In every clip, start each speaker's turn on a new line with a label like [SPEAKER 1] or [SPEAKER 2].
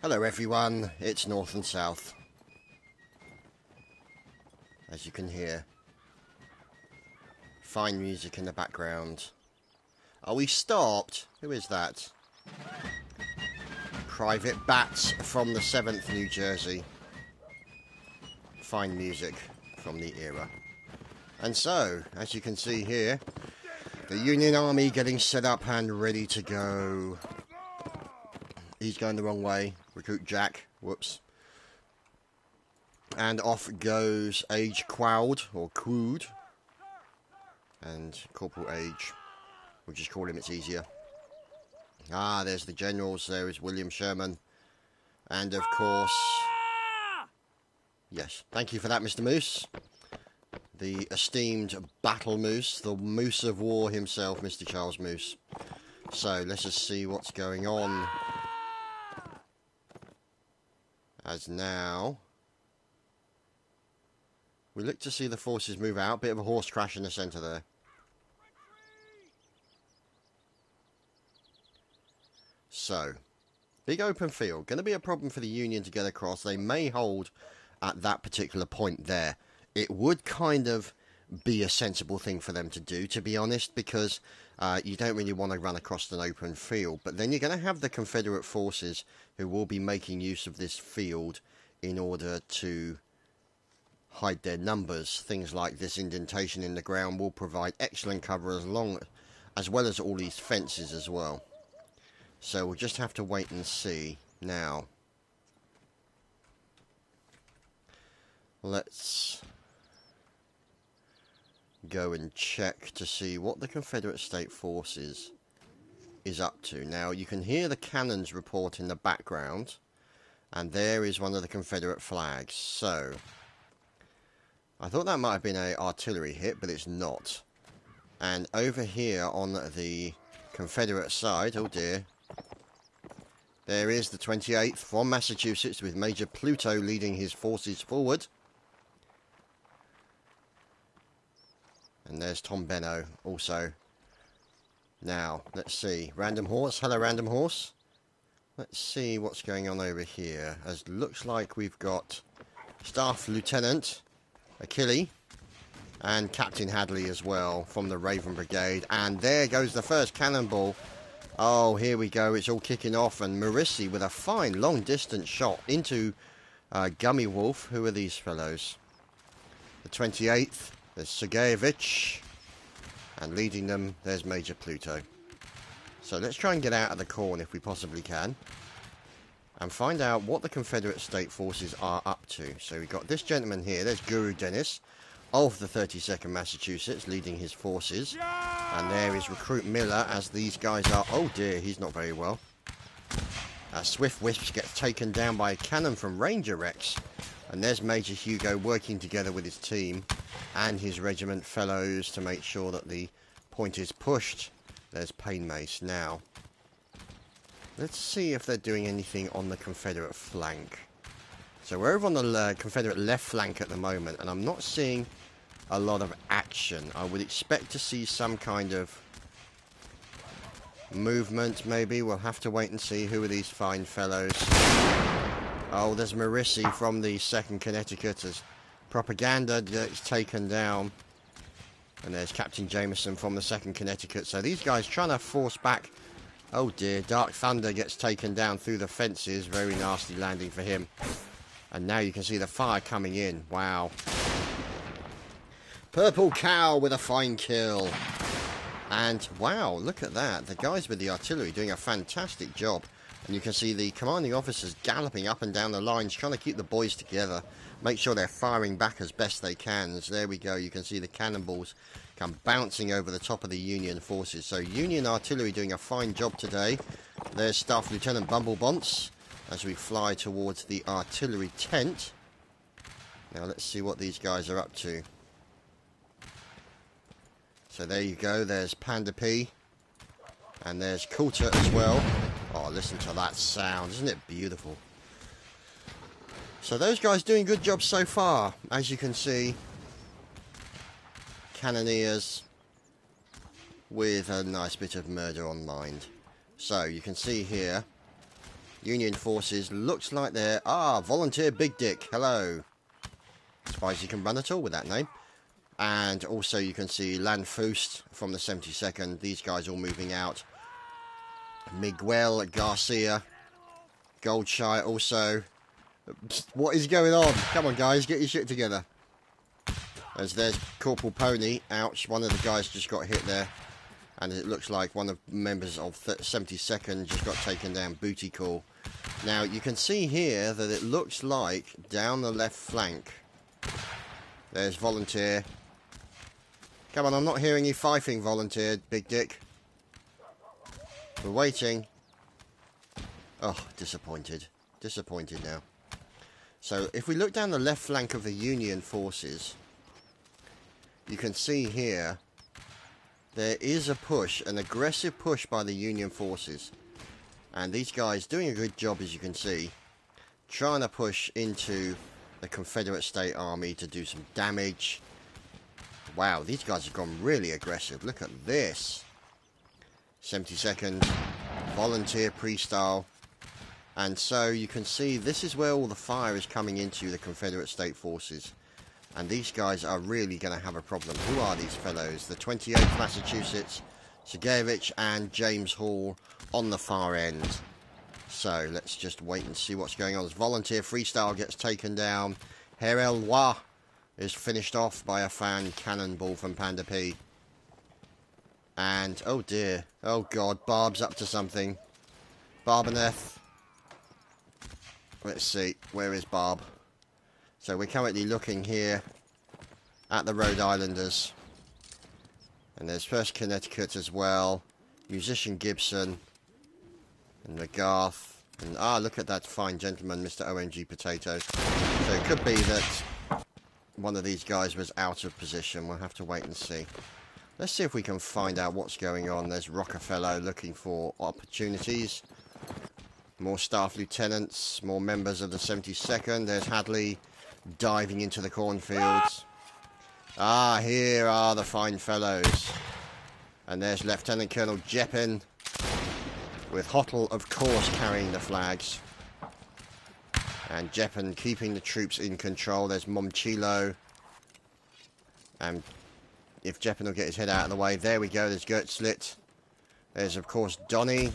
[SPEAKER 1] Hello everyone, it's North and South. As you can hear. Fine music in the background. Are we stopped? Who is that? Private Bats from the 7th New Jersey. Fine music from the era. And so, as you can see here, the Union Army getting set up and ready to go. He's going the wrong way. Recruit Jack. Whoops. And off goes Age Quoud, or Quoud. And Corporal Age. We'll just call him, it's easier. Ah, there's the generals. There is William Sherman. And of course... Yes, thank you for that, Mr. Moose. The esteemed Battle Moose. The Moose of War himself, Mr. Charles Moose. So, let's just see what's going on. As now... we look to see the forces move out. Bit of a horse crash in the centre there. So, big open field. Going to be a problem for the Union to get across. They may hold at that particular point there. It would kind of be a sensible thing for them to do, to be honest, because you don't really want to run across an open field. But then you're going to have the Confederate forces who will be making use of this field in order to hide their numbers. Things like this indentation in the ground will provide excellent cover as well as all these fences as well. So we'll just have to wait and see. Now, let's go and check to see what the Confederate State Forces is up to. Now, you can hear the cannons report in the background, and there is one of the Confederate flags. So, I thought that might have been an artillery hit, but it's not. And over here on the Confederate side, oh dear, there is the 28th from Massachusetts with Major Pluto leading his forces forward. And there's Tom Benno also. Now, let's see. Random Horse. Hello, Random Horse. Let's see what's going on over here. As looks like we've got Staff Lieutenant Achille and Captain Hadley as well from the Raven Brigade. And there goes the first cannonball. Oh, here we go. It's all kicking off. And Marissi with a fine long-distance shot into Gummy Wolf. Who are these fellows? The 28th. There's Sergeyevich. And leading them, there's Major Pluto. So let's try and get out of the corn if we possibly can. And find out what the Confederate State Forces are up to. So we've got this gentleman here. There's Guru Dennis of the 32nd Massachusetts leading his forces. And there is Recruit Miller as these guys are... oh dear, he's not very well. Swift Wisp gets taken down by a cannon from Ranger Rex. And there's Major Hugo working together with his team and his regiment fellows to make sure that the point is pushed. There's Pain Mace now. Let's see if they're doing anything on the Confederate flank. So we're over on the Confederate left flank at the moment, and I'm not seeing a lot of action. I would expect to see some kind of movement, maybe. We'll have to wait and see. Who are these fine fellows? Oh, there's Marissi from the 2nd Connecticut as propaganda gets taken down. And there's Captain Jameson from the 2nd Connecticut. So these guys trying to force back. Oh dear, Dark Thunder gets taken down through the fences. Very nasty landing for him. And now you can see the fire coming in. Wow. Purple Cow with a fine kill. And wow, look at that. The guys with the artillery doing a fantastic job. And you can see the commanding officers galloping up and down the lines, trying to keep the boys together. Make sure they're firing back as best they can. So there we go. You can see the cannonballs come bouncing over the top of the Union forces. So Union artillery doing a fine job today. There's Staff Lieutenant Bumblebonts as we fly towards the artillery tent. Now let's see what these guys are up to. So there you go. There's Panda P. And there's Coulter as well. Oh, listen to that sound. Isn't it beautiful? So those guys doing a good job so far. As you can see, Cannoneers with a nice bit of murder on mind. So you can see here, Union forces. Looks like they're... Ah, Volunteer Big Dick. Hello. Surprised you can run at all with that name. And also you can see Landfust from the 72nd. These guys all moving out. Miguel Garcia. Goldshire also. What is going on? Come on, guys. Get your shit together. As there's Corporal Pony. Ouch. One of the guys just got hit there. And it looks like one of the members of 72nd just got taken down. Booty call. Now, you can see here that it looks like down the left flank. There's Volunteer. Come on, I'm not hearing you fifing, Volunteer, Big Dick. We're waiting. Oh, disappointed. Disappointed now. So, if we look down the left flank of the Union forces, you can see here, there is a push, an aggressive push by the Union forces. And these guys doing a good job, as you can see, trying to push into the Confederate State Army to do some damage. Wow, these guys have gone really aggressive. Look at this. 72nd, Volunteer pre-style. And so you can see this is where all the fire is coming into the Confederate State forces. And these guys are really going to have a problem. Who are these fellows? The 28th Massachusetts, Segevich and James Hall on the far end. So let's just wait and see what's going on. As Volunteer Freestyle gets taken down. Herelwa is finished off by a fan cannonball from Panda P. And, oh dear, oh god, Barb's up to something. Barbaneth. Let's see, where is Barb? So we're currently looking here at the Rhode Islanders. And there's 1st Connecticut as well. Musician Gibson. And McGarth. And, ah, look at that fine gentleman, Mr. OMG Potatoes. So it could be that one of these guys was out of position. We'll have to wait and see. Let's see if we can find out what's going on. There's Rockefeller looking for opportunities. More staff lieutenants, more members of the 72nd. There's Hadley diving into the cornfields. Ah, here are the fine fellows. And there's Lieutenant Colonel Jeppin, with Hottle, of course, carrying the flags. And Jeppin keeping the troops in control. There's Momchilo. And if Jeppin will get his head out of the way, there we go. There's Gertzlit. There's, of course, Donny.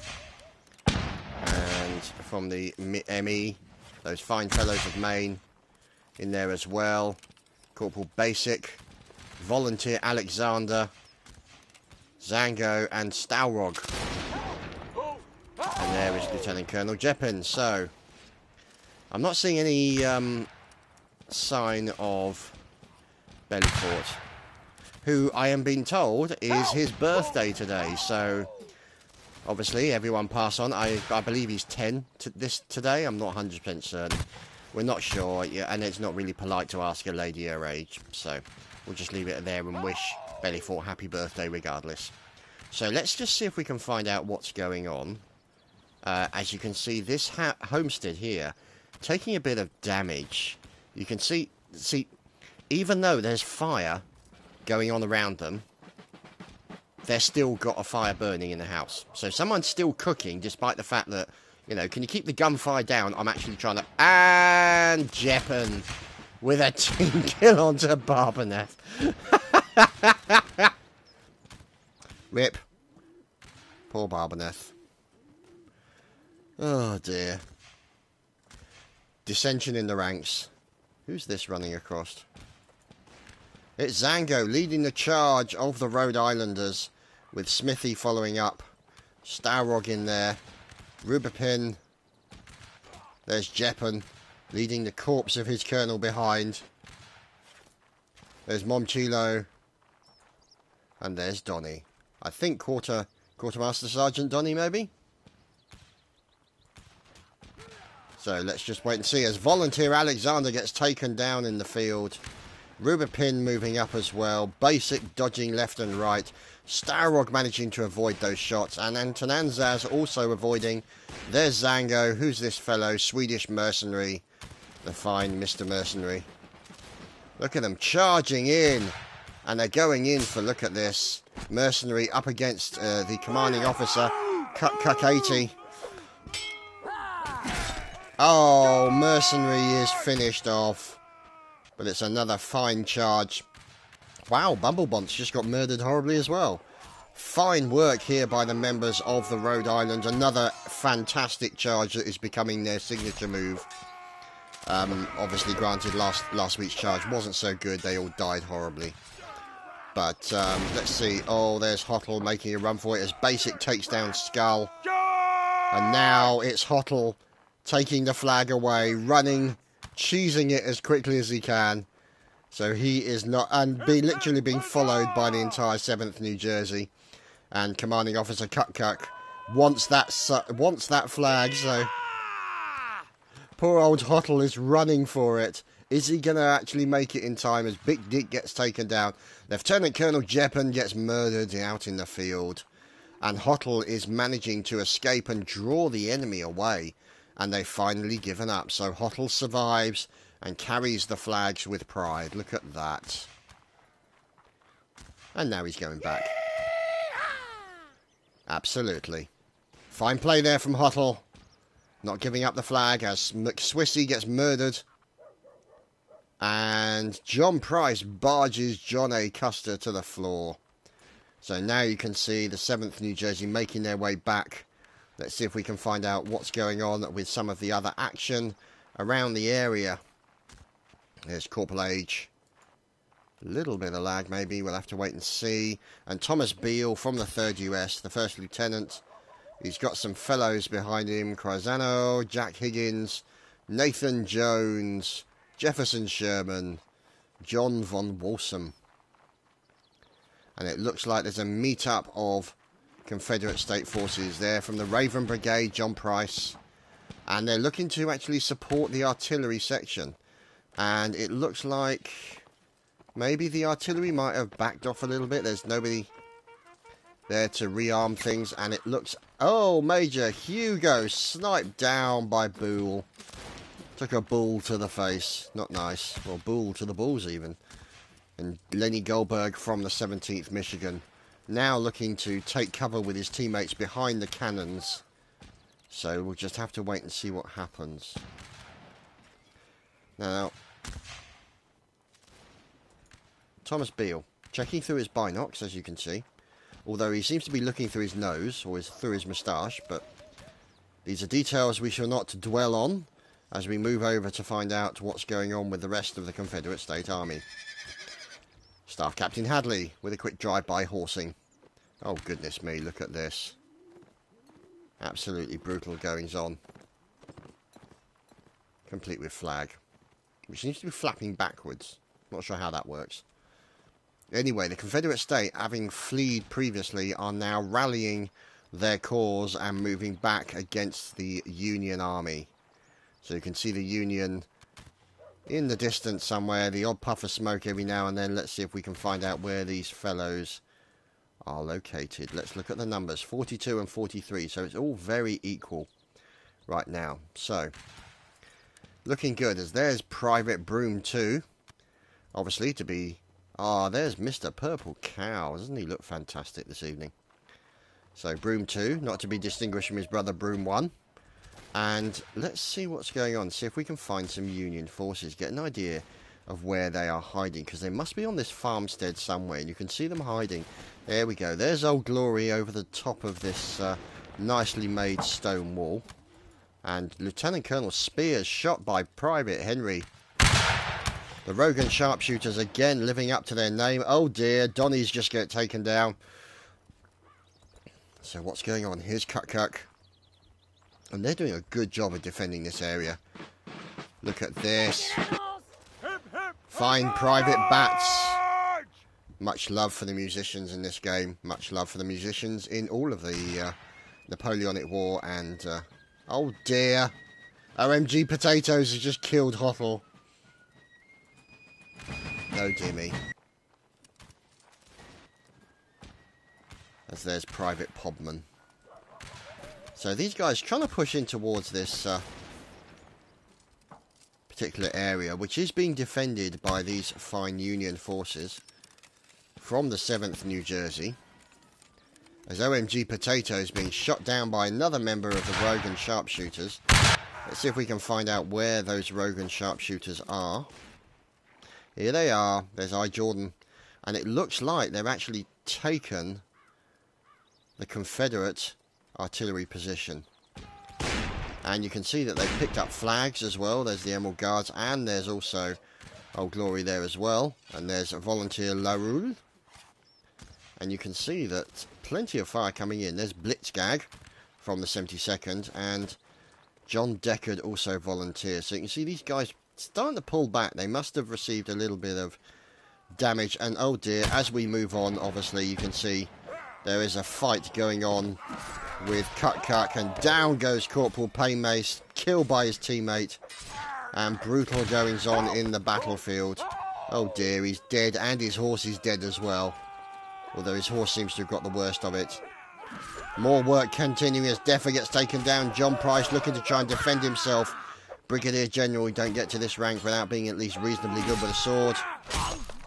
[SPEAKER 1] And from the ME, those fine fellows of Maine in there as well. Corporal Basic, Volunteer Alexander, Zango, and Stalrog. And there is Lieutenant Colonel Jeppin. So, I'm not seeing any sign of Belfort, who I am being told is his birthday today. So, obviously, everyone pass on. I believe he's 10 today. I'm not 100% certain. We're not sure, yeah, and it's not really polite to ask a lady her age. So, we'll just leave it there and wish Belfort happy birthday regardless. So, let's just see if we can find out what's going on. As you can see, this homestead here, taking a bit of damage. You can see, even though there's fire going on around them, they've still got a fire burning in the house. So someone's still cooking, despite the fact that, you know, can you keep the gunfire down? I'm actually trying to... And Jeppin with a team kill onto Barbaneth. Rip. Poor Barbaneth. Oh dear. Dissension in the ranks. Who's this running across? It's Zango leading the charge of the Rhode Islanders, with Smithy following up. Starrog in there. Rubapin. There's Jeppin leading the corpse of his colonel behind. There's Momchilo. And there's Donny. I think Quartermaster Sergeant Donny, maybe? So let's just wait and see as Volunteer Alexander gets taken down in the field. Rubapin moving up as well. Basic dodging left and right. Starrog managing to avoid those shots. And Antonanzas also avoiding. There's Zango. Who's this fellow? Swedish mercenary. The fine Mr. Mercenary. Look at them charging in. And they're going in for, look at this. Mercenary up against the commanding officer. Cuck 80. Oh, mercenary is finished off. But it's another fine charge. Wow, Bumblebont's just got murdered horribly as well. Fine work here by the members of the Rhode Island. Another fantastic charge that is becoming their signature move. Obviously, granted, last week's charge wasn't so good. They all died horribly. But let's see. Oh, there's Hottle making a run for it as Basic takes down Skull. And now it's Hottle taking the flag away, running, cheesing it as quickly as he can. So he is not, and literally being followed by the entire 7th New Jersey. And Commanding Officer Cuck wants that flag, so poor old Hottle is running for it. Is he going to actually make it in time as Big Dick gets taken down? Lieutenant Colonel Jeppen gets murdered out in the field. And Hottle is managing to escape and draw the enemy away. And they've finally given up. So Hottle survives and carries the flags with pride. Look at that. And now he's going back. Absolutely. Fine play there from Hottle. Not giving up the flag as McSwissy gets murdered. And John Price barges John A. Custer to the floor. So now you can see the 7th New Jersey making their way back. Let's see if we can find out what's going on with some of the other action around the area. There's Corporal Age. A little bit of lag maybe, we'll have to wait and see. And Thomas Beale from the 3rd US, the 1st Lieutenant. He's got some fellows behind him. Crisano, Jack Higgins, Nathan Jones, Jefferson Sherman, John von Walsum. And it looks like there's a meet-up of Confederate State forces there from the Raven Brigade, John Price. And they're looking to actually support the artillery section. And it looks like maybe the artillery might have backed off a little bit. There's nobody there to rearm things. And it looks... Oh, Major Hugo sniped down by Boole. Took a bull to the face. Not nice. Well, bull to the balls even. And Lenny Goldberg from the 17th Michigan. Now looking to take cover with his teammates behind the cannons. So we'll just have to wait and see what happens. Now, Thomas Beale, checking through his binocs, as you can see. Although he seems to be looking through his nose, or through his moustache, but these are details we shall not dwell on as we move over to find out what's going on with the rest of the Confederate State Army. Staff Captain Hadley with a quick drive-by horsing. Oh, goodness me, look at this. Absolutely brutal goings-on. Complete with flag, which seems to be flapping backwards. Not sure how that works. Anyway, the Confederate State, having fled previously, are now rallying their cause and moving back against the Union Army. So you can see the Union in the distance somewhere, the odd puff of smoke every now and then. Let's see if we can find out where these fellows are located. Let's look at the numbers, 42 and 43, so it's all very equal right now. So, looking good, as there's Private Broom 2, obviously to be... Ah, there's Mr. Purple Cow. Doesn't he look fantastic this evening? So, Broom 2, not to be distinguished from his brother Broom 1. And let's see what's going on. See if we can find some Union forces. Get an idea of where they are hiding. Because they must be on this farmstead somewhere. And you can see them hiding. There we go. There's Old Glory over the top of this nicely made stone wall. And Lieutenant Colonel Spears shot by Private Henry. The Rogan sharpshooters again living up to their name. Oh dear, Donnie's just get taken down. So what's going on? Here's Cuck. And they're doing a good job of defending this area. Look at this. Fine Private Bats. Much love for the musicians in this game. Much love for the musicians in all of the Napoleonic War. And, oh dear. OMG Potatoes has just killed Hottle. No, dear me. As there's Private Podman. So these guys trying to push in towards this particular area, which is being defended by these fine Union forces from the 7th New Jersey. As OMG Potatoes being shot down by another member of the Rogan sharpshooters. Let's see if we can find out where those Rogan sharpshooters are. Here they are. There's I Jordan. And it looks like they've actually taken the Confederate artillery position. And you can see that they've picked up flags as well. There's the Emerald Guards, and there's also Old Glory there as well. And there's a Volunteer La Rue. And you can see that plenty of fire coming in. There's Blitzgag from the 72nd, and John Deckard also volunteers. So you can see these guys starting to pull back. They must have received a little bit of damage. And oh dear, as we move on, obviously you can see there is a fight going on with Cuck, and down goes Corporal Painmace, killed by his teammate, and brutal goings on in the battlefield. Oh dear, he's dead, and his horse is dead as well, although his horse seems to have got the worst of it. More work continuing as Deffer gets taken down. John Price looking to try and defend himself. Brigadier General, you don't get to this rank without being at least reasonably good with a sword.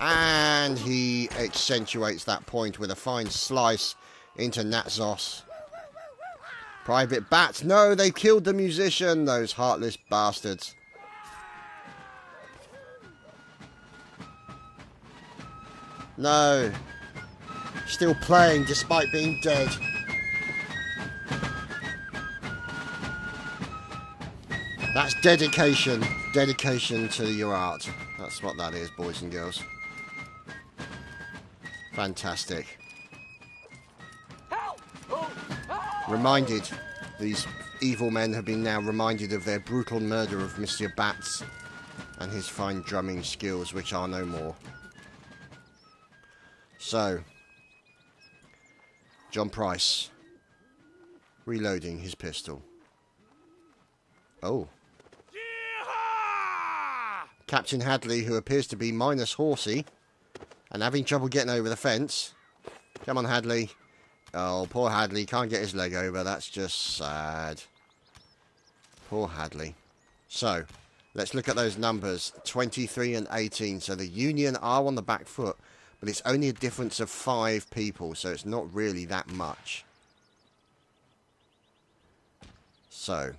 [SPEAKER 1] And he accentuates that point with a fine slice into Natzos. Private Bats, no, they killed the musician, those heartless bastards. No. Still playing despite being dead. That's dedication. Dedication to your art. That's what that is, boys and girls. Fantastic. Reminded, these evil men have been now reminded of their brutal murder of Monsieur Bats and his fine drumming skills, which are no more. So, John Price, reloading his pistol. Oh. Captain Hadley, who appears to be minus horsey and having trouble getting over the fence. Come on, Hadley. Oh, poor Hadley. Can't get his leg over. That's just sad. Poor Hadley. So, let's look at those numbers. 23 and 18. So the Union are on the back foot, but it's only a difference of 5 people, so it's not really that much. So,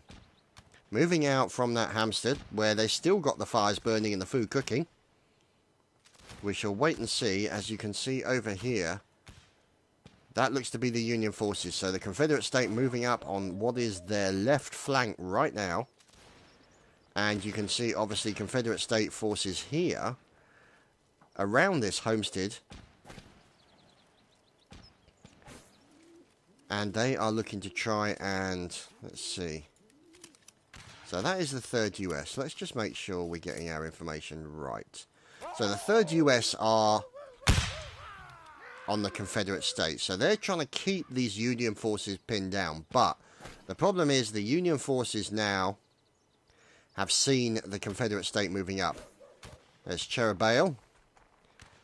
[SPEAKER 1] moving out from that Hampstead, where they still got the fires burning and the food cooking. We shall wait and see. As you can see over here, that looks to be the Union forces. So the Confederate state moving up on what is their left flank right now. And you can see, obviously, Confederate state forces here around this homestead. And they are looking to try and, let's see. So that is the 3rd US. Let's just make sure we're getting our information right. So the 3rd US are on the Confederate States. So they're trying to keep these Union forces pinned down. But the problem is the Union forces now have seen the Confederate state moving up. There's Cherubale.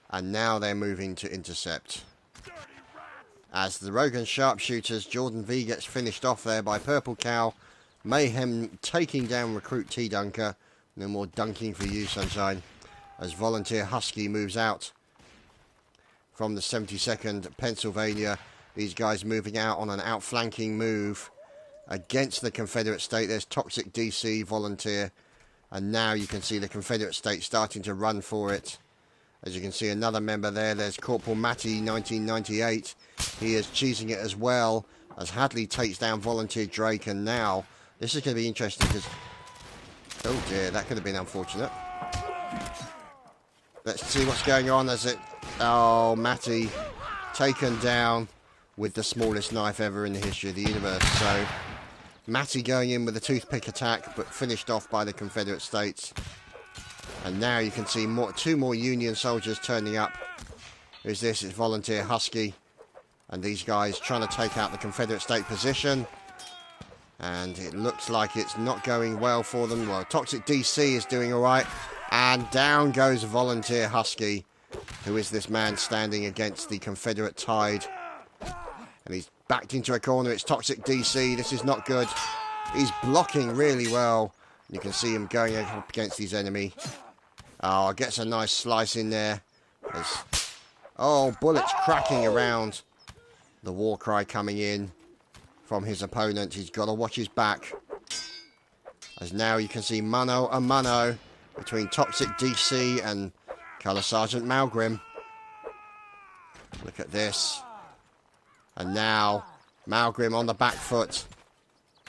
[SPEAKER 1] And now they're moving to intercept. As the Rogan sharpshooters, Jordan V gets finished off there by Purple Cow. Mayhem taking down Recruit T Dunker. No more dunking for you, Sunshine. As Volunteer Husky moves out from the 72nd Pennsylvania. These guys moving out on an outflanking move against the Confederate state. There's Toxic DC Volunteer. And now you can see the Confederate state starting to run for it. As you can see, another member there. There's Corporal Matty 1998. He is cheesing it as well as Hadley takes down Volunteer Drake. And now this is going to be interesting because, oh dear, that could have been unfortunate. Let's see what's going on as it... Oh, Matty taken down with the smallest knife ever in the history of the universe. So, Matty going in with a toothpick attack, but finished off by the Confederate States. And now you can see 2 more Union soldiers turning up. Who's this? It's Volunteer Husky. And these guys trying to take out the Confederate state position. And it looks like it's not going well for them. Well, Toxic DC is doing alright. And down goes Volunteer Husky. Who is this man standing against the Confederate tide? And he's backed into a corner. It's Toxic DC. This is not good. He's blocking really well. You can see him going up against his enemy. Oh, gets a nice slice in there. Oh, bullets cracking around. The war cry coming in from his opponent. He's got to watch his back. As now you can see mano a mano between Toxic DC and Colour Sergeant Malgrim. Look at this. And now Malgrim on the back foot.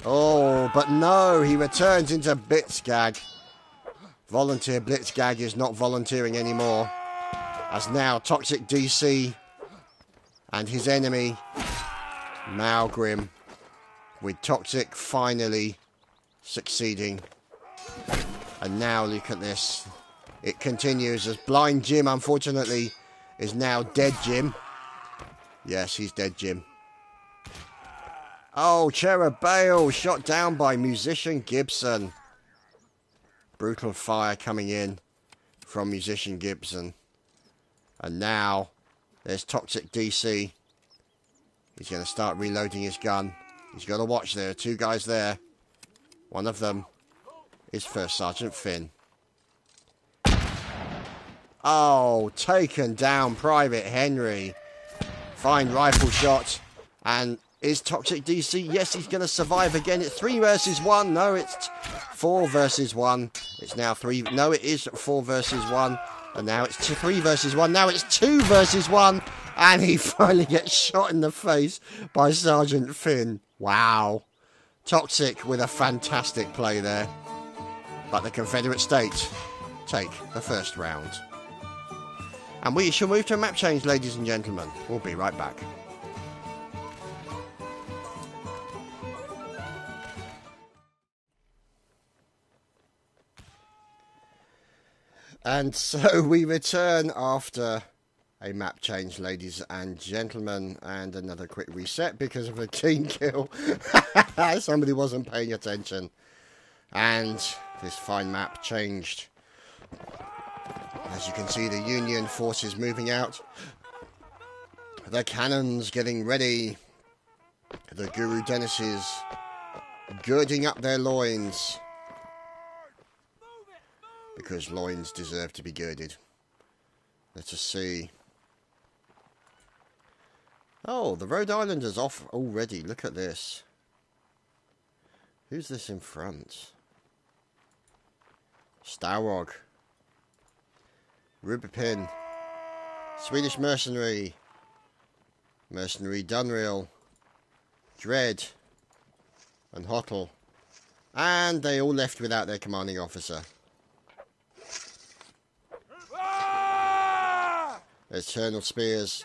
[SPEAKER 1] Oh, but no, he returns into Blitzgag. Volunteer Blitzgag is not volunteering anymore. As now Toxic DC and his enemy Malgrim, with Toxic finally succeeding. And now look at this. It continues as Blind Jim, unfortunately, is now Dead Jim. Yes, he's Dead Jim. Oh, Cherub Bale shot down by Musician Gibson. Brutal fire coming in from Musician Gibson. And now there's Toxic DC. He's going to start reloading his gun. He's got to watch. There are two guys there. One of them is First Sergeant Finn. Oh, taken down Private Henry. Fine rifle shot. And is Toxic DC? Yes, he's going to survive again. It's 3 versus 1. No, it's 4 versus 1. It's now 3. No, it is 4 versus 1. And now it's 3 versus 1. Now it's 2 versus 1. And he finally gets shot in the face by Sergeant Finn. Wow. Toxic with a fantastic play there. But the Confederate States take the first round. And we shall move to a map change, ladies and gentlemen. We'll be right back. And so we return after a map change, ladies and gentlemen, and another quick reset because of a team kill. Somebody wasn't paying attention. And this fine map changed. As you can see, the Union forces moving out. The cannons getting ready. The Guru Dennis's girding up their loins. Because loins deserve to be girded. Let us see. Oh, the Rhode Islanders off already. Look at this. Who's this in front? Starrog. Rubipin. Swedish Mercenary. Mercenary Dunreal. Dread. And Hottle. And they all left without their commanding officer. There's Colonel Spears.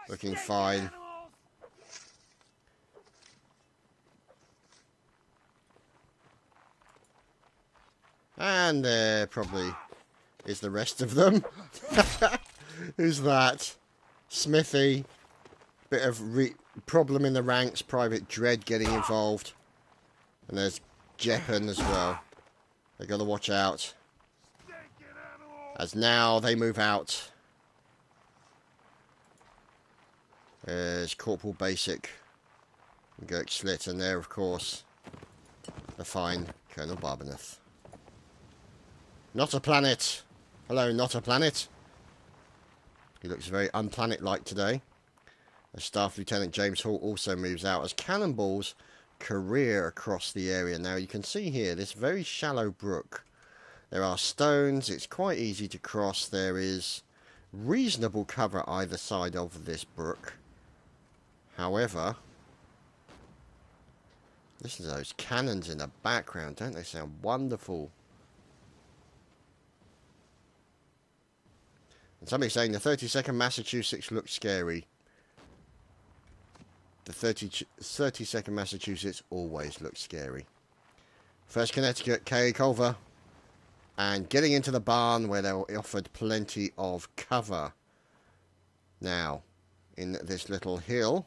[SPEAKER 1] Looking fine. And there probably is the rest of them. Who's that? Smithy. Bit of problem in the ranks. Private Dread getting involved. And there's Jeppen as well. They got to watch out. As now they move out. There's Corporal Basic. And Girk Slit. And there, of course, the fine Colonel Barbeneth. Not a planet. Hello, not a planet. He looks very unplanet-like today. As Staff Lieutenant James Hall also moves out as cannonballs career across the area. Now you can see here this very shallow brook. There are stones. It's quite easy to cross. There is reasonable cover either side of this brook. However, listen to those cannons in the background. Don't they sound wonderful? And somebody's saying the 32nd Massachusetts looks scary. The 32nd Massachusetts always looks scary. 1st Connecticut, K. Culver. And getting into the barn where they were offered plenty of cover. Now, in this little hill,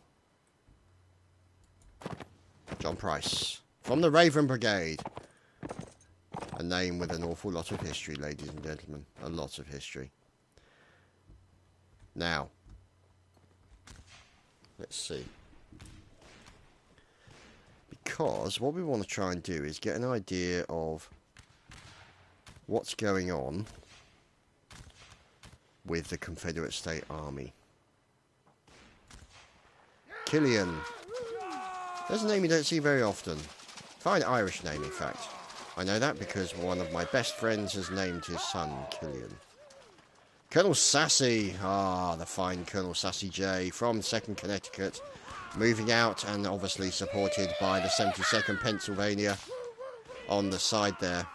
[SPEAKER 1] John Price. From the Raven Brigade. A name with an awful lot of history, ladies and gentlemen. A lot of history. Now, let's see. Because what we want to try and do is get an idea of what's going on with the Confederate State Army. Killian. There's a name you don't see very often. Fine Irish name, in fact. I know that because one of my best friends has named his son Killian. Colonel Sassy, the fine Colonel Sassy J from 2nd Connecticut, moving out and obviously supported by the 72nd Pennsylvania on the side there.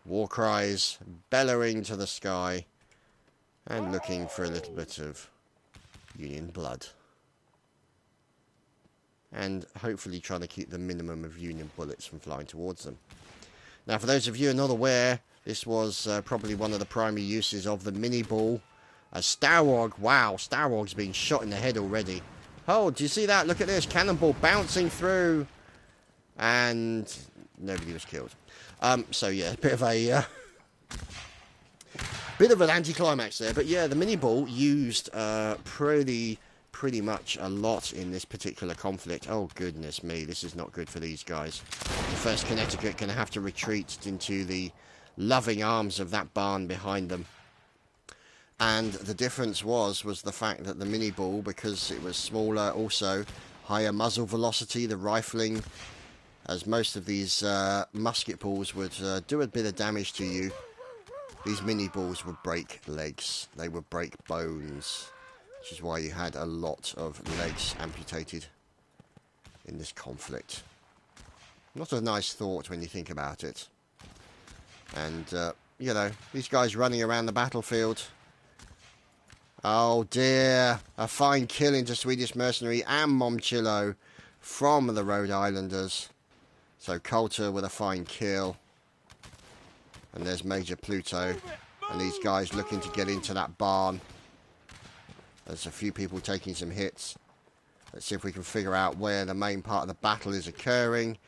[SPEAKER 1] War cries bellowing to the sky and looking for a little bit of Union blood. And hopefully trying to keep the minimum of Union bullets from flying towards them. Now, for those of you who are not aware, this was probably one of the primary uses of the mini ball. A Starwog, wow, Starwog's been shot in the head already. Oh, do you see that? Look at this, cannonball bouncing through. And nobody was killed. So yeah, a bit of a... bit of an anticlimax there. But yeah, the mini ball used pretty much a lot in this particular conflict. Oh, goodness me, this is not good for these guys. The 1st Connecticut going to have to retreat into the loving arms of that barn behind them. And the difference was the fact that the mini ball, because it was smaller, also higher muzzle velocity, the rifling, as most of these musket balls would do a bit of damage to you, these mini balls would break legs, they would break bones, which is why you had a lot of legs amputated in this conflict. Not a nice thought when you think about it. And, you know, these guys running around the battlefield. Oh dear, a fine kill into Swedish mercenary and Momchillo from the Rhode Islanders. So Coulter with a fine kill. And there's Major Pluto. And these guys looking to get into that barn. There's a few people taking some hits. Let's see if we can figure out where the main part of the battle is occurring.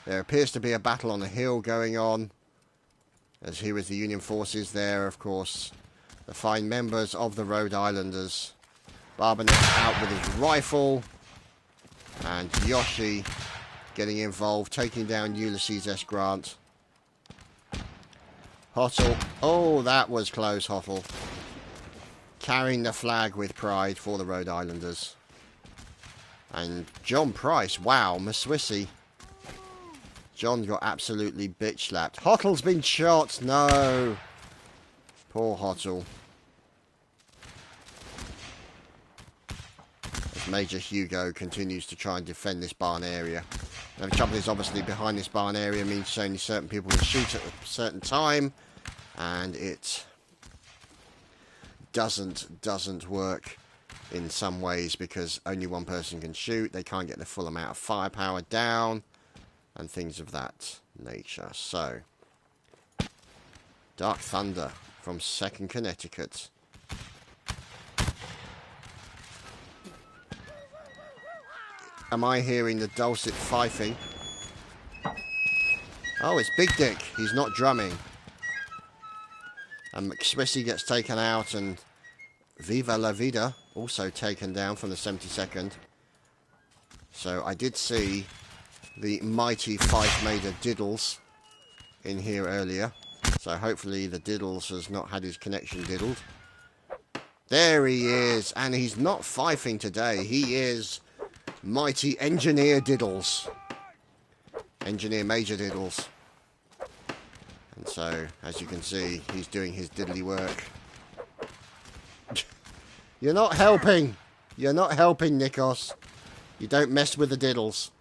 [SPEAKER 1] There appears to be a battle on the hill going on. As here is the Union forces there, of course. The fine members of the Rhode Islanders. Barbanet out with his rifle. And Yoshi getting involved, taking down Ulysses S. Grant. Hottle. Oh, that was close, Hottle. Carrying the flag with pride for the Rhode Islanders. And John Price, wow, Maswissy. John got absolutely bitch slapped. Hottle's been shot, no. Poor Hottle. As Major Hugo continues to try and defend this barn area. Now the trouble is obviously behind this barn area means only certain people can shoot at a certain time. And it doesn't work in some ways because only one person can shoot. They can't get the full amount of firepower down and things of that nature. So, Dark Thunder from 2nd Connecticut. Am I hearing the dulcet fifing? Oh, it's Big Dick. He's not drumming. And McSwissy gets taken out, and Viva La Vida also taken down from the 72nd. So I did see the mighty Fife Major Diddles in here earlier. So hopefully the Diddles has not had his connection diddled. There he is, and he's not fifing today. He is mighty Engineer Diddles. Engineer Major Diddles. And so, as you can see, he's doing his diddly work. You're not helping. You're not helping, Nikos. You don't mess with the diddles.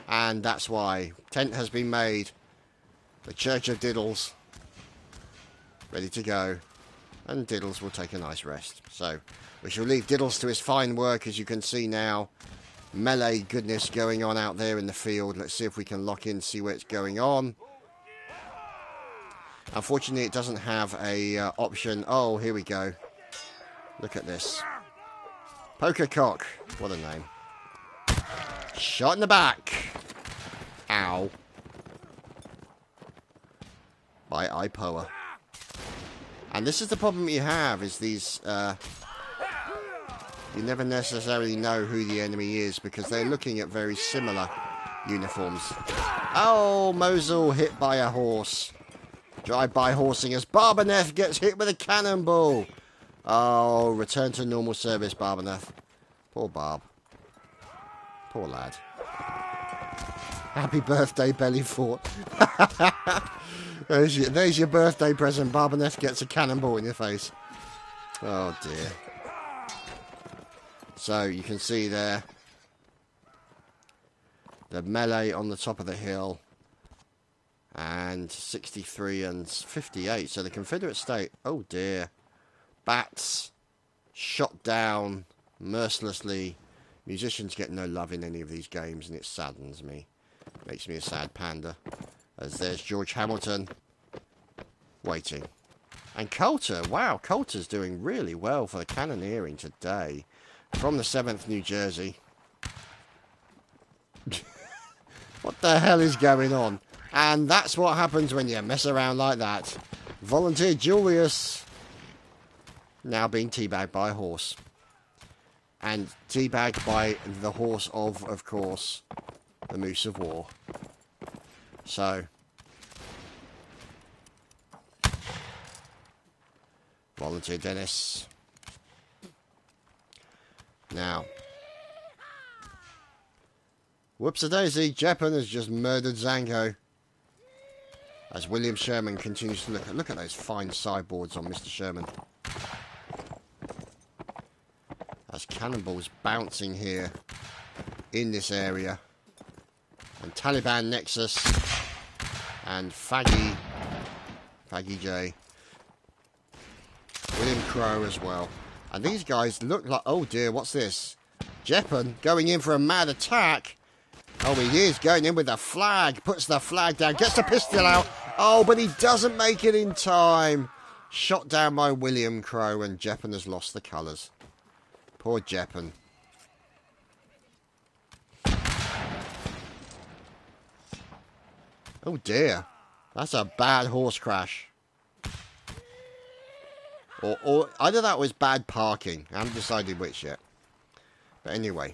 [SPEAKER 1] And that's why. Tent has been made. The Church of Diddles. Ready to go. And Diddles will take a nice rest. So, we shall leave Diddles to his fine work, as you can see now. Melee goodness going on out there in the field. Let's see if we can lock in, see where it's going on. Unfortunately, it doesn't have a option. Oh, here we go. Look at this. Poker Cock. What a name. Shot in the back. Ow. By IPOA. And this is the problem you have, is these... you never necessarily know who the enemy is, because they're looking at very similar uniforms. Oh, Mosul hit by a horse. Drive-by horsing as Barbaneth gets hit with a cannonball. Oh, return to normal service, Barbaneth. Poor Barb. Poor lad. Happy birthday, Belly Fort. There's your birthday present. Barbaneth gets a cannonball in your face. Oh dear. So you can see there the melee on the top of the hill, and 63 and 58. So the Confederate state, oh dear, bats shot down mercilessly. Musicians get no love in any of these games, and it saddens me. Makes me a sad panda. As there's George Hamilton waiting. And Coulter, wow, Coulter's doing really well for the cannoneering today. From the 7th New Jersey. What the hell is going on? And that's what happens when you mess around like that. Volunteer Julius now being teabagged by a horse. And teabagged by the horse of course, the Moose of War. So, Volunteer Dennis. Now, whoops-a-daisy, Jeppin has just murdered Zango. As William Sherman continues to look at those fine sideboards on Mr. Sherman. As cannonballs bouncing here in this area. And Taliban Nexus and Faggy J. William Crow as well. And these guys look like, oh dear, what's this? Jeppin going in for a mad attack. Oh, he is going in with the flag. Puts the flag down, gets the pistol out. Oh, but he doesn't make it in time. Shot down by William Crow, and Jeppin has lost the colours. Poor Jeppin. Oh dear. That's a bad horse crash. Or either that was bad parking. I haven't decided which yet. But anyway.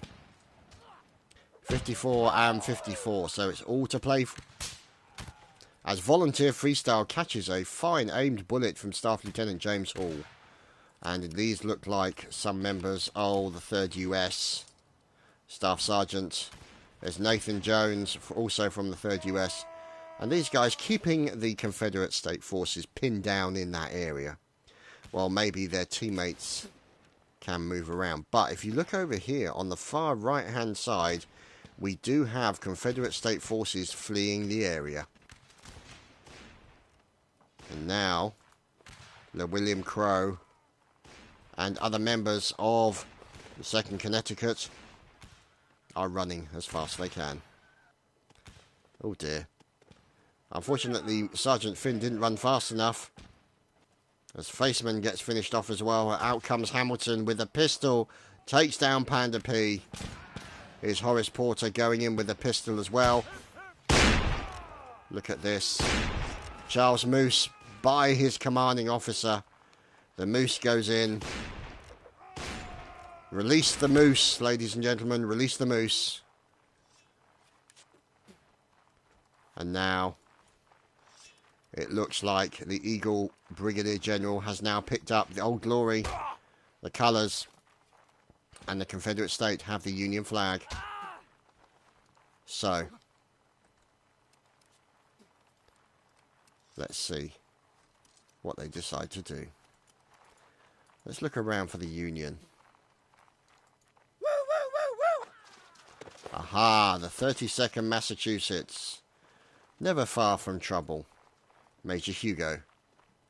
[SPEAKER 1] 54 and 54. So it's all to play for. As Volunteer Freestyle catches a fine aimed bullet from Staff Lieutenant James Hall. And these look like some members. Oh, the 3rd US. Staff Sergeant. There's Nathan Jones, also from the 3rd US. And these guys keeping the Confederate State Forces pinned down in that area. Well, maybe their teammates can move around. But if you look over here on the far right-hand side, we do have Confederate State Forces fleeing the area. And now, the William Crow and other members of the 2nd Connecticut are running as fast as they can. Oh dear. Unfortunately, Sergeant Finn didn't run fast enough. As Faceman gets finished off as well. Out comes Hamilton with a pistol. Takes down Panda P. Here's Horace Porter going in with a pistol as well. Look at this. Charles Moose by his commanding officer. The Moose goes in. Release the Moose, ladies and gentlemen. Release the Moose. And now it looks like the Eagle Brigadier General has now picked up the Old Glory, the colours, and the Confederate State have the Union flag. So, let's see what they decide to do. Let's look around for the Union. Aha, the 32nd Massachusetts. Never far from trouble. Major Hugo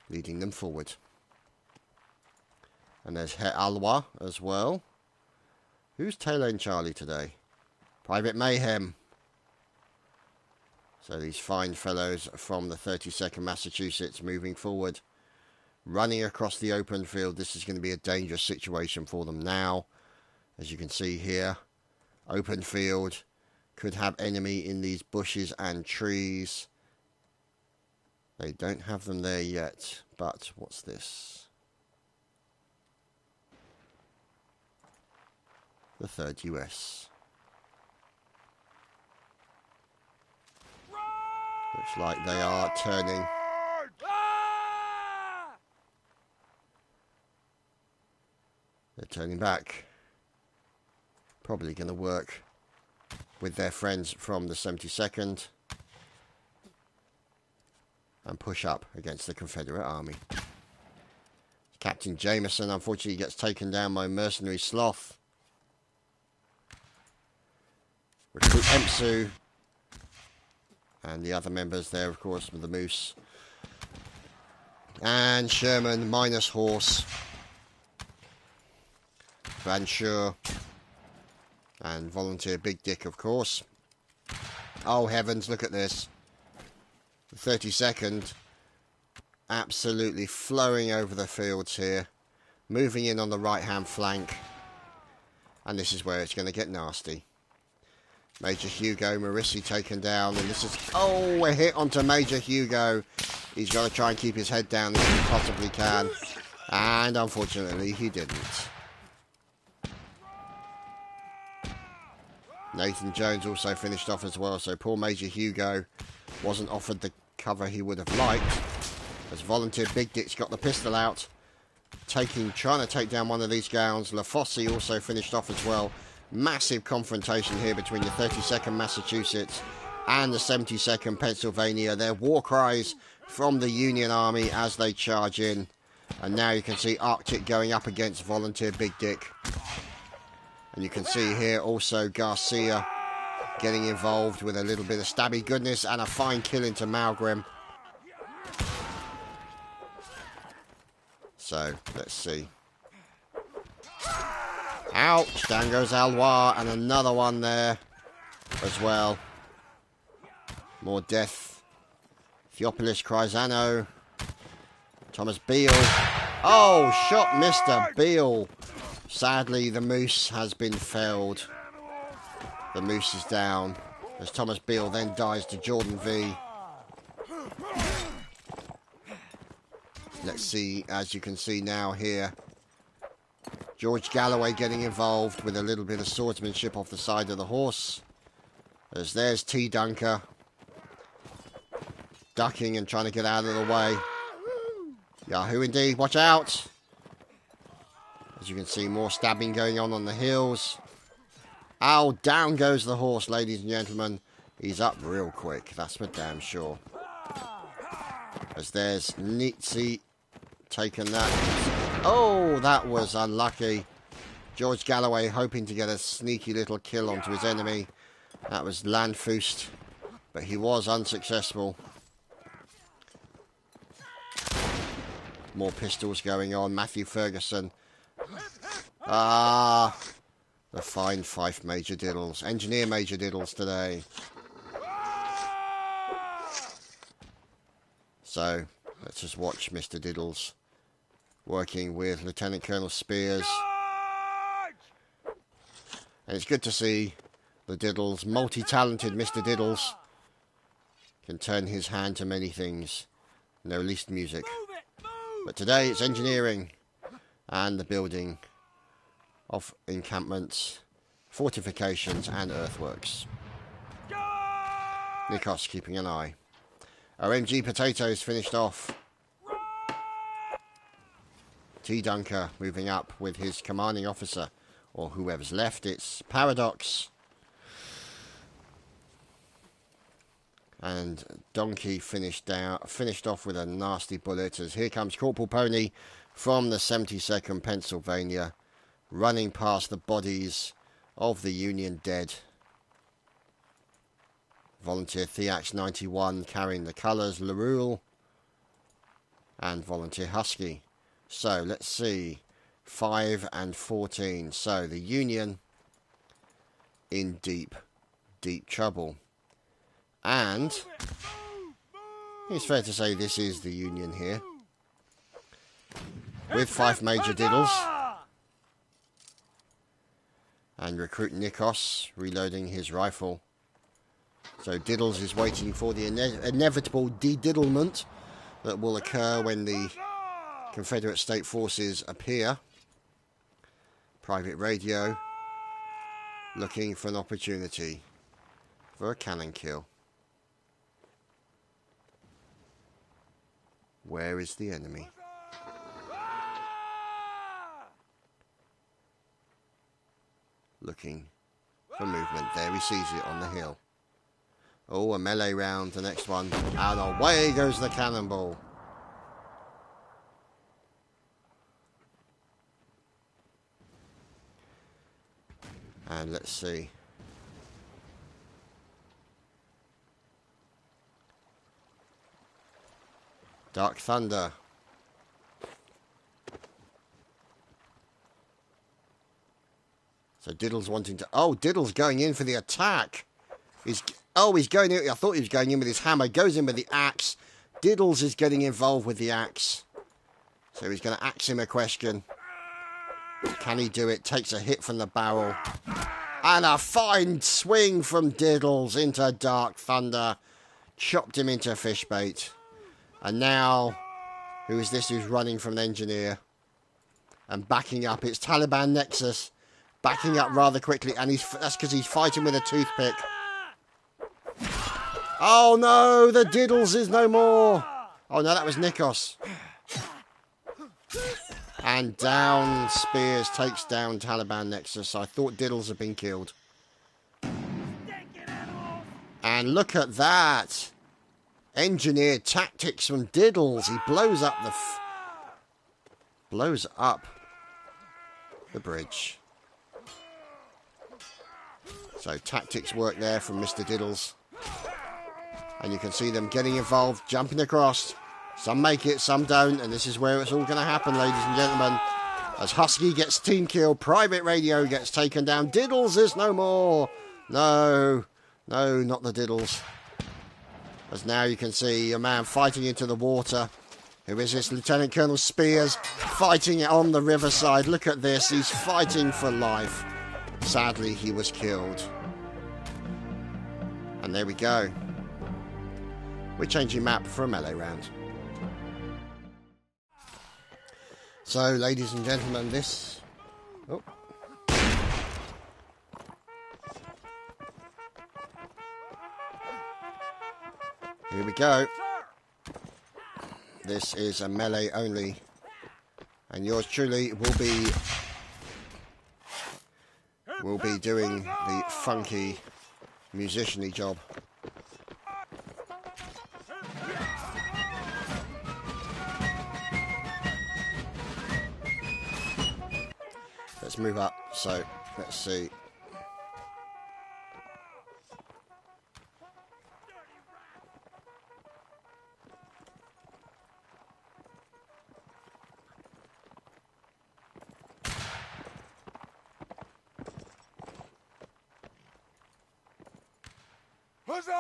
[SPEAKER 1] leading them forward. And there's Herr Alwa as well. Who's tailing Charlie today? Private Mayhem. So these fine fellows from the 32nd Massachusetts moving forward. Running across the open field. This is going to be a dangerous situation for them now. As you can see here. Open field. Could have enemy in these bushes and trees. They don't have them there yet. But what's this? The 3rd US. Looks like they are turning. They're turning back. Probably going to work with their friends from the 72nd and push up against the Confederate army. Captain Jameson unfortunately gets taken down by mercenary Sloth. Recruit Empsu and the other members there, of course, with the Moose. And Sherman minus horse. Van Schuur and Volunteer Big Dick, of course. Oh heavens, look at this. The 32nd absolutely flowing over the fields here, moving in on the right hand flank, and this is where it's going to get nasty. Major Hugo Marissi taken down, and this is, oh, a hit onto Major Hugo. He's got to try and keep his head down as he possibly can, and unfortunately he didn't. Nathan Jones also finished off as well, so poor Major Hugo wasn't offered the cover he would have liked, as Volunteer Big Dick's got the pistol out, trying to take down one of these gowns. LaFosse also finished off as well. Massive confrontation here between the 32nd Massachusetts and the 72nd Pennsylvania. Their war cries from the Union Army as they charge in. And now you can see Arctic going up against Volunteer Big Dick. And you can see here also Garcia getting involved with a little bit of stabby goodness and a fine kill into Malgrim. So, let's see. Ouch! Down goes Alloy, and another one there as well. More death. Theopolis Chrysano. Thomas Beale. Oh, shot Mr. Beale. Sadly, the Moose has been felled. The Moose is down, as Thomas Beale then dies to Jordan V. Let's see, as you can see now here, George Galloway getting involved with a little bit of swordsmanship off the side of the horse. As there's T. Dunker ducking and trying to get out of the way. Yahoo indeed, watch out! As you can see, more stabbing going on the hills. Ow, down goes the horse, ladies and gentlemen. He's up real quick, that's for damn sure. As there's Nietzsche taking that. Oh, that was unlucky. George Galloway hoping to get a sneaky little kill onto his enemy. That was Landfust, but he was unsuccessful. More pistols going on. Matthew Ferguson. Ah, the fine Fife Major Diddles. Engineer Major Diddles today. So, let's just watch Mr. Diddles working with Lieutenant Colonel Spears. And it's good to see the Diddles, multi-talented Mr. Diddles, can turn his hand to many things, no least music. But today it's engineering and the building of encampments, fortifications and earthworks. Nikos keeping an eye. OMG Potatoes finished off. T. Dunker moving up with his commanding officer, or whoever's left. It's Paradox. And Donkey finished off with a nasty bullet, as here comes Corporal Pony from the 72nd Pennsylvania, running past the bodies of the Union dead. Volunteer Theax 91 carrying the colours, LaRue, and Volunteer Husky. So, let's see, 5 and 14. So, the Union in deep, deep trouble. And it's fair to say this is the Union here, with 5 Major Diddles. And Recruit Nikos reloading his rifle. So Diddles is waiting for the inevitable de-diddlement that will occur when the Confederate State Forces appear. Private Radio looking for an opportunity for a cannon kill. Where is the enemy? Looking for movement. There he sees it on the hill. Oh, a melee round, the next one. And away goes the cannonball. And let's see. Dark Thunder. So Diddle's wanting to... Oh, Diddle's going in for the attack. He's going in... I thought he was going in with his hammer. Goes in with the axe. Diddles is getting involved with the axe. So he's going to axe him a question. Can he do it? Takes a hit from the barrel. And a fine swing from Diddles into Dark Thunder. Chopped him into fish bait. And now, who is this who's running from an engineer? And backing up. It's Taliban Nexus. Backing up rather quickly. And that's because he's fighting with a toothpick. Oh no, the Diddles is no more. Oh no, that was Nikos. And down Spears takes down Taliban Nexus. I thought Diddles had been killed. And look at that. Engineered tactics from Diddles. He blows up the bridge. So tactics work there from Mr. Diddles. And you can see them getting involved, jumping across. Some make it, some don't. And this is where it's all going to happen, ladies and gentlemen. As Husky gets team killed, Private Radio gets taken down. Diddles is no more. No, not the Diddles. As now you can see a man fighting into the water. Who is this? Lieutenant Colonel Spears fighting on the riverside. Look at this. He's fighting for life. Sadly, he was killed. And there we go. We're changing map for a melee round. So, ladies and gentlemen, this... Oh. Here we go. This is a melee only. And yours truly will be doing the funky musician-y job. Let's move up. So, let's see.
[SPEAKER 2] Huzzah!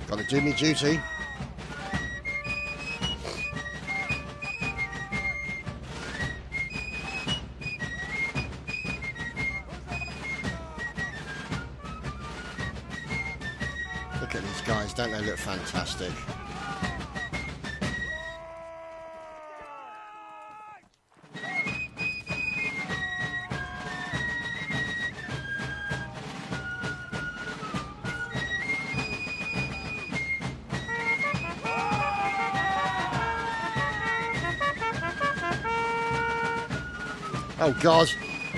[SPEAKER 1] Gotta do me duty. Look at these guys, don't they look fantastic? Oh God,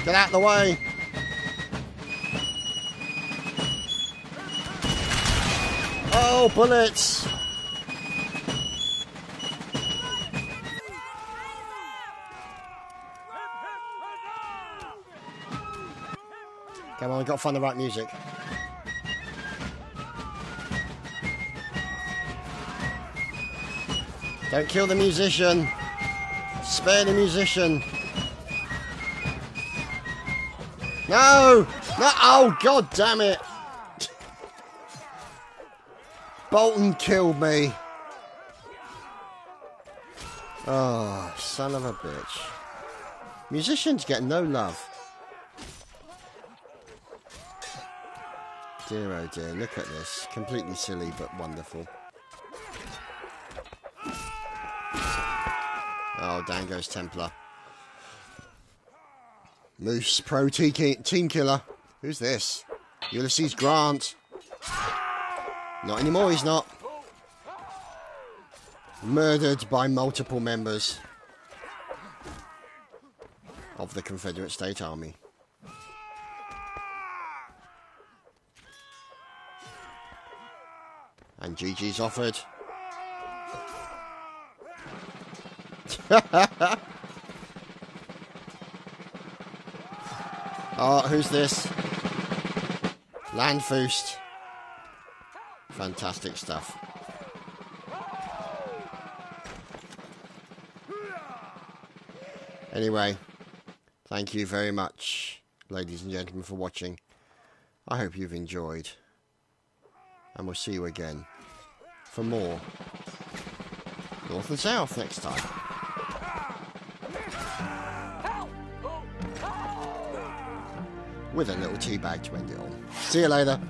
[SPEAKER 1] get out of the way. Oh, bullets. Come on, I've got to find the right music. Don't kill the musician. Spare the musician. No! No! Oh, God damn it! Bolton killed me. Oh, son of a bitch. Musicians get no love. Dear oh dear, look at this. Completely silly but wonderful. Oh, down goes Templar. Moose, pro team killer. Who's this? Ulysses Grant. Not anymore, he's not. Murdered by multiple members of the Confederate State Army. And GG's offered. Oh, who's this? Landfoost. Fantastic stuff. Anyway, thank you very much, ladies and gentlemen, for watching. I hope you've enjoyed. And we'll see you again for more North and South next time. With a little tea bag to end it on. See you later.